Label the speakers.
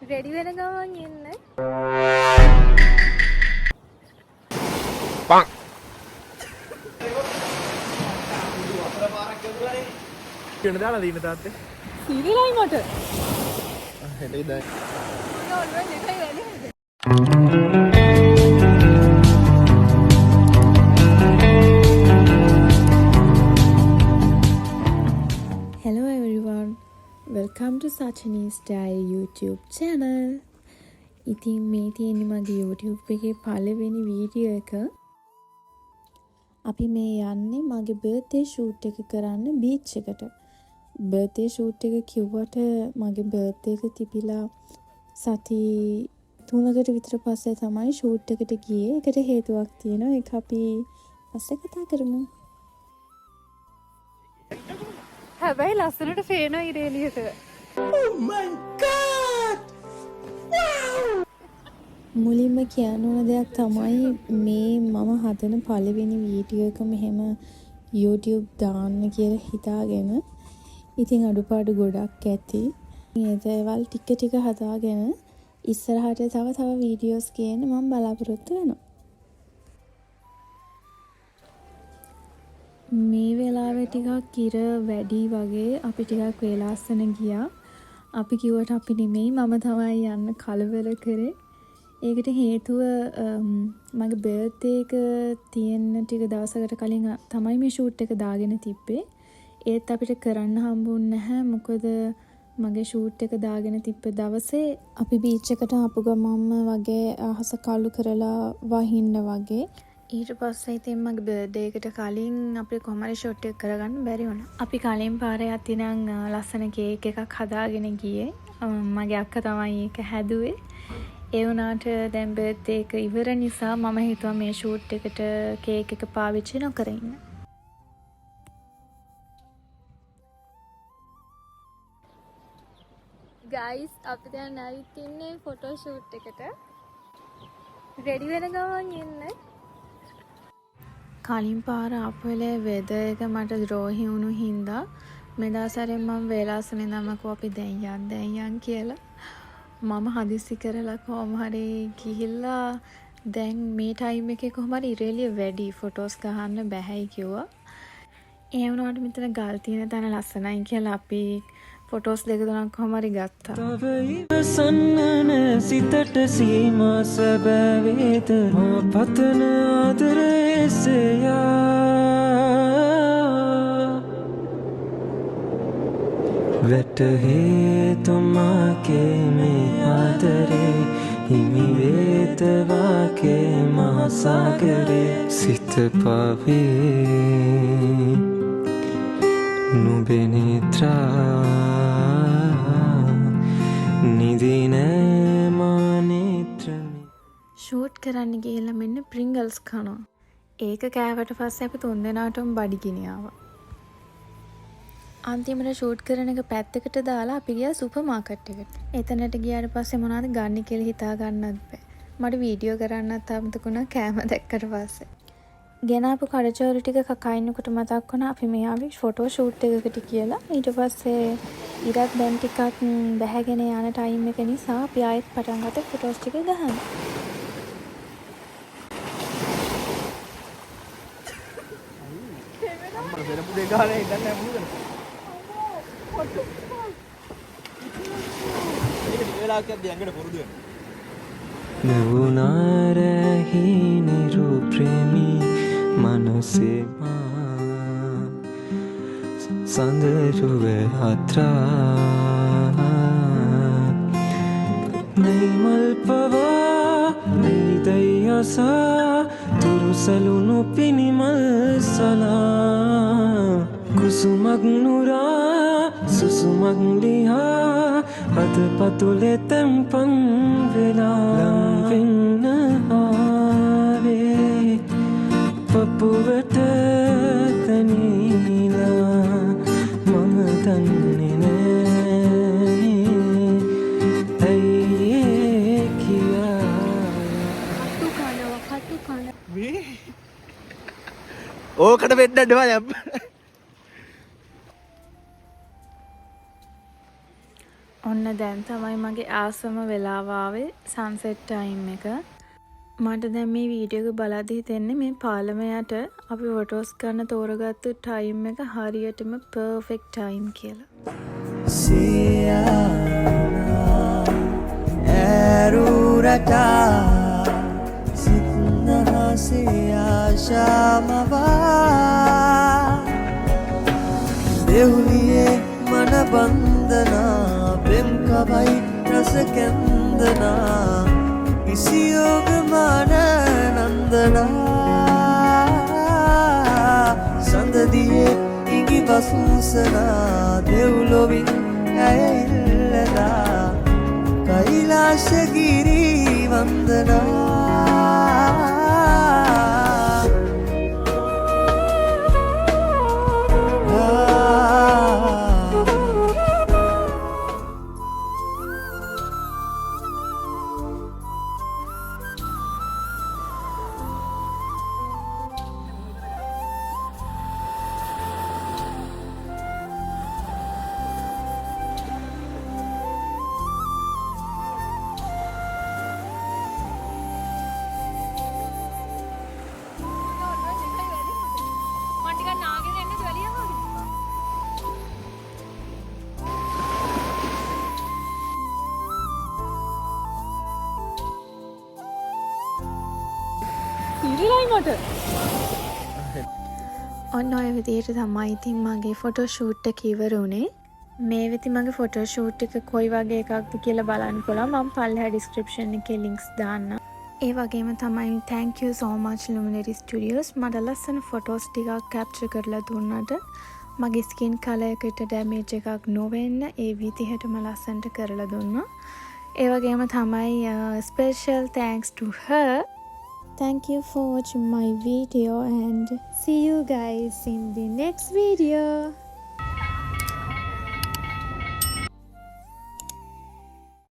Speaker 1: Ready වෙන ගමන් එන්න.
Speaker 2: පං කියන දාලා දින්න තාත්තේ
Speaker 1: සීරියලයි මට.
Speaker 2: හෙටයි දැන්
Speaker 1: නෝල් දෙකයි වැඩි. Hello everyone. Welcome to Sachini's Diary YouTube channel. ඉතින් මේ තියෙන්නේ මගේ YouTube එකේ පළවෙනි වීඩියෝ එක. අපි මේ යන්නේ මගේ බර්ත්ඩේ ෂූට් එක කරන්න බීච් එකට. බර්ත්ඩේ ෂූට් එක කිව්වට මගේ බර්ත්ඩේ එක තිබිලා සති 3කට විතර පස්සේ තමයි ෂූට් එකට ගියේ. ඒකට හේතුවක් තියෙනවා. ඒක අපි පස්සේ කතා කරමු. හැබැයි ලස්සනට පේනවා ඉර එළියට. Oh my god! මුලින්ම කියන්න ඕන දෙයක් තමයි මේ මම හදන පළවෙනි වීඩියෝ එක මෙහෙම YouTube දාන්න කියලා හිතාගෙන. ඉතින් අඩුපාඩු ගොඩක් ඇති. මේ දේවල් ටික ටික හදාගෙන ඉස්සරහට තව වීඩියෝස් ගේන්න මම බලාපොරොත්තු වෙනවා. මේ වෙලාවේ ටිකක් ඉර වැඩි වගේ අපි ටිකක් වේලාස්සන ගියා. අපි කිව්වට අපි නෙමෙයි මම තමයි යන්න කලබල කරේ. ඒකට හේතුව මගේ බර්ත්ඩේ එක තියෙන ටික දවසකට කලින් තමයි මේ ෂූට් එක දාගෙන තිබ්බේ. ඒත් අපිට කරන්න හම්බුන්නේ නැහැ. මොකද මගේ ෂූට් එක දාගෙන තිබ්බ දවසේ අපි බීච් එකට ආපු ගමන්ම වගේ අහස කළු කරලා වහින්න වගේ. ඊට පස්සේ ඉතින් මගේ බර්ත්ඩේ එකට කලින් අපිට කොහොම හරි ෂූට් එක කරගන්න බැරි වුණා. අපි කලින් පාරේ යතිනම් ලස්සන කේක් එකක් හදාගෙන ගියේ. මගේ අක්කා තමයි ඒක හැදුවේ. ඒ වුණාට දැන් බර්ත්ඩේ එක ඉවර නිසා මම හිතුවා මේ ෂූට් එකට කේක් එක පාවිච්චි නොකර ඉන්න. ගයිස් අපි දැන් ඇවිත් ඉන්නේ ෆොටෝ ෂූට් එකට. රෙඩි වෙන ගමන් එන්න. කලින් පාර ආපු වෙලේ වෙදර් එක මට ද්‍රෝහි වුණු හින්දා මේ දවස්වලින් මම වේලාසන ඉඳන්ම අපි දැන් යන් කියලා මම හදිස්සි කරලා කොහොම හරි ගිහිල්ලා දැන් මේ ටයිම් එකේ කොහොම හරි ඉරේලිය වැඩි ෆොටෝස් ගහන්න බැහැයි කිව්වා. ඒ වුණාට මෙතන ගල් තියෙන තැන ලස්සනයි කියලා අපි ෆොටෝස් දෙක තුනක් කොහොම හරි ගත්තා.
Speaker 3: තව ඉවසන්නන සිතට සීමා සැබෑවේද මා පතන ආදරයේ සෙයා වැටහේ තුමාගේ මේ ආදරේ හිමි වේතවාගේ මහසාගරේ සිත පවේ නුඹේ නේත්‍රා නිදිනේ මා නේත්‍රමි.
Speaker 1: ෂූට් කරන්න ගිහිල්ලා මෙන්න ප්‍රින්ගල්ස් කනවා. ඒක කෑවට පස්සේ අපි තුන්දෙනාටම බඩගිනි ආවා. අන්තිමට ෂූට් කරන එක පැත්තකට දාලා අපි ගියා සුපර් මාකට් එකට. එතනට ගියාට පස්සේ මොනවද ගන්න කියලා හිතා ගන්නත් බෑ. මට වීඩියෝ කරන්නත් අමතක වුණා කෑම දැක්කට පස්සේ. ගෙනාපු කඩචෝරු ටික කකා ඉන්නකොට මතක් වුණා අපි මේ ආවේ ෆොටෝ ෂූට් එකකට කියලා. ඊට පස්සේ ඉරත් දැන් ටිකක් බැහැගෙන යන ටයිම් එක නිසා අපි ආයෙත් පටන් ගත්තා ෆොටෝස් ටික ගහන්න.
Speaker 2: වෙනපු දෙක ගානේ ඉඳන් නැහැ මොකද? මේක දිවෙලාවක් යද්දී ඇඟට පුරුදු වෙනවා.
Speaker 3: නවුනාරහි නිරුප්‍රේමි මනසේ සඳරුවේ අත්‍රා නයිමල් පවා නයිදයසා තුරුසලුණු පිනිමල් සලා කුසුමක් නුරා සුසුමක් ලිහා අද පතුලේ තැම්පන් වෙලා ලම්වෙන්න ආවේ පපුවට තනීලා මම දන්නේ නෑ ඇයි කියා
Speaker 1: කටු කන
Speaker 2: මේ ඕකට වෙන්න දෙවා යම්.
Speaker 1: ඔන්න දැන් තමයි මගේ ආසම වෙලාව ආවේ සන්සෙට් ටයිම් එක. මට දැන් මේ වීඩියෝ එක බලද්දි හිතෙන්නේ මේ පාලමයට අපි ෆොටෝස් ගන්න තෝරගත්තු ටයිම් එක හරියටම පර්ෆෙක්ට් ටයිම් කියලා.
Speaker 4: ඇරුරටා සිත්නහසේ ආශාමවා දෙවුලියේ මන බන්ධනා පෙම් කවයි රස කැන්දනා ඉසියෝගමාන නන්දනා සඳදියේ ඉඟි බසුසනා දෙව්ලොවින් ඇයඉල්ලලා කෛලාශගිරි වන්දනා
Speaker 1: ඔන්න ඔය විදිහට තමයි ඉතින් මගේ ෆොටෝ ෂූට් එක ඉවර වුණේ. මේ වෙති මගේ ෆොටෝ ෂූට් එක කොයි වගේ එකක්ද කියලා බලන්න පුළුවන්. මම පල්ලෙහා ඩිස්ක්‍රිප්ෂන් එකේ ලින්ක්ස් දාන්නම්. ඒ වගේම තමයි thank you so much Luminary Studios මට ලස්සන ෆොටෝස් ටිකක් කැප්චර් කරලා දුන්නට. මගේ ස්කින් කලර් එකට ඩැමේජ් එකක් නොවෙන්න ඒ විදිහටම ලස්සනට කරලා දුන්නා. ඒ වගේම තමයි special thanks to her. Thank you for watching my video and see you guys in the next video.